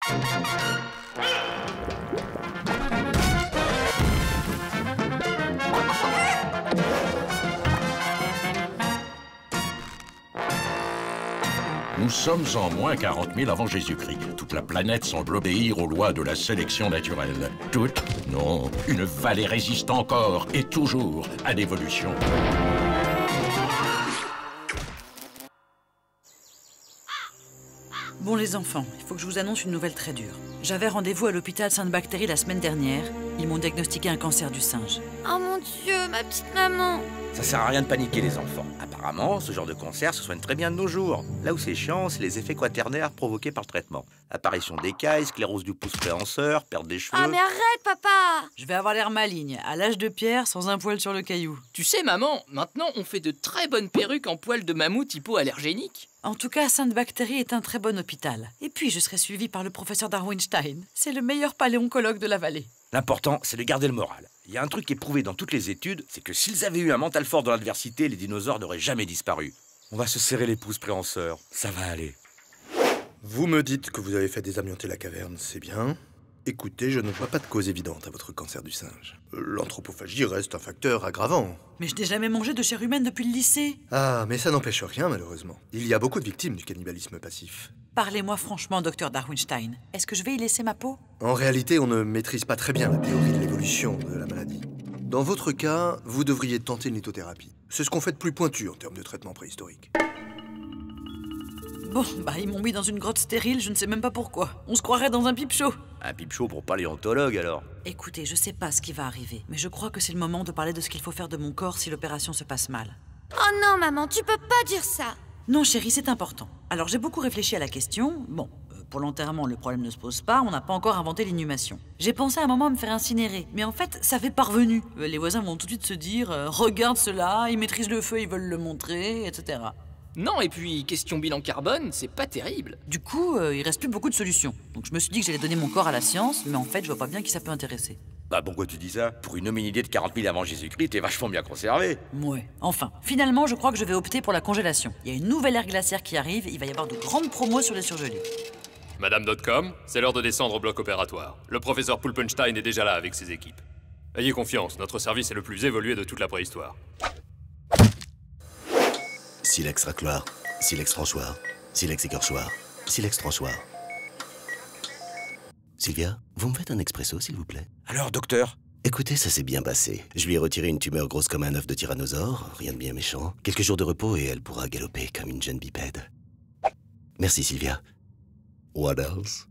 Nous sommes en moins 40 000 avant Jésus-Christ. Toute la planète semble obéir aux lois de la sélection naturelle. Toute? Non. Une vallée résiste encore et toujours à l'évolution. Bon les enfants, il faut que je vous annonce une nouvelle très dure. J'avais rendez-vous à l'hôpital Sainte-Bactérie la semaine dernière. Ils m'ont diagnostiqué un cancer du singe. Oh mon Dieu, ma petite maman. Ça sert à rien de paniquer les enfants. Apparemment, ce genre de cancer se soigne très bien de nos jours. Là où c'est chiant, c'est les effets quaternaires provoqués par le traitement. Apparition d'écailles, sclérose du pouce préhenseur, perte des cheveux... Ah mais arrête, papa. Je vais avoir l'air maligne, à l'âge de pierre, sans un poil sur le caillou. Tu sais, maman, maintenant on fait de très bonnes perruques en poils de mammouth hypoallergéniques. En tout cas, Sainte-Bactérie est un très bon hôpital. Et puis, je serai suivie par le professeur Darwinstein. C'est le meilleur paléoncologue de la vallée. L'important, c'est de garder le moral. Il y a un truc qui est prouvé dans toutes les études, c'est que s'ils avaient eu un mental fort dans l'adversité, les dinosaures n'auraient jamais disparu. On va se serrer les pouces, préhenseur. Ça va aller. Vous me dites que vous avez fait désamianter la caverne, c'est bien. Écoutez, je ne vois pas de cause évidente à votre cancer du singe. L'anthropophagie reste un facteur aggravant. Mais je n'ai jamais mangé de chair humaine depuis le lycée. Ah, mais ça n'empêche rien, malheureusement. Il y a beaucoup de victimes du cannibalisme passif. Parlez-moi franchement, docteur Darwinstein. Est-ce que je vais y laisser ma peau? En réalité, on ne maîtrise pas très bien la théorie de l'évolution de la maladie. Dans votre cas, vous devriez tenter une lithothérapie. C'est ce qu'on fait de plus pointu en termes de traitement préhistorique. Bon, ils m'ont mis dans une grotte stérile, je ne sais même pas pourquoi. On se croirait dans un pipe show. Un pipe show pour paléontologue, alors. Écoutez, je sais pas ce qui va arriver, mais je crois que c'est le moment de parler de ce qu'il faut faire de mon corps si l'opération se passe mal. Oh non, maman, tu peux pas dire ça. Non, chérie, c'est important. Alors, j'ai beaucoup réfléchi à la question. Bon, pour l'enterrement, le problème ne se pose pas, on n'a pas encore inventé l'inhumation. J'ai pensé à un moment à me faire incinérer, mais en fait, ça fait parvenu. Les voisins vont tout de suite se dire « Regarde cela, ils maîtrisent le feu, ils veulent le montrer, etc. » Non, et puis, question bilan carbone, c'est pas terrible. Du coup, il reste plus beaucoup de solutions. Donc je me suis dit que j'allais donner mon corps à la science, mais en fait, je vois pas bien qui ça peut intéresser. Bah pourquoi tu dis ça? Pour une hominidé de 40 000 avant Jésus-Christ, t'es vachement bien conservé. Ouais. Enfin, finalement, je crois que je vais opter pour la congélation. Il y a une nouvelle ère glaciaire qui arrive, il va y avoir de grandes promos sur les surgelés. Madame.com, c'est l'heure de descendre au bloc opératoire. Le professeur Pulpenstein est déjà là avec ses équipes. Ayez confiance, notre service est le plus évolué de toute la préhistoire. Silex racloir, silex tranchoir, silex écorchoir, silex tranchoir. Sylvia, vous me faites un expresso, s'il vous plaît? Alors, docteur? Écoutez, ça s'est bien passé. Je lui ai retiré une tumeur grosse comme un œuf de tyrannosaure, rien de bien méchant. Quelques jours de repos et elle pourra galoper comme une jeune bipède. Merci, Sylvia. What else?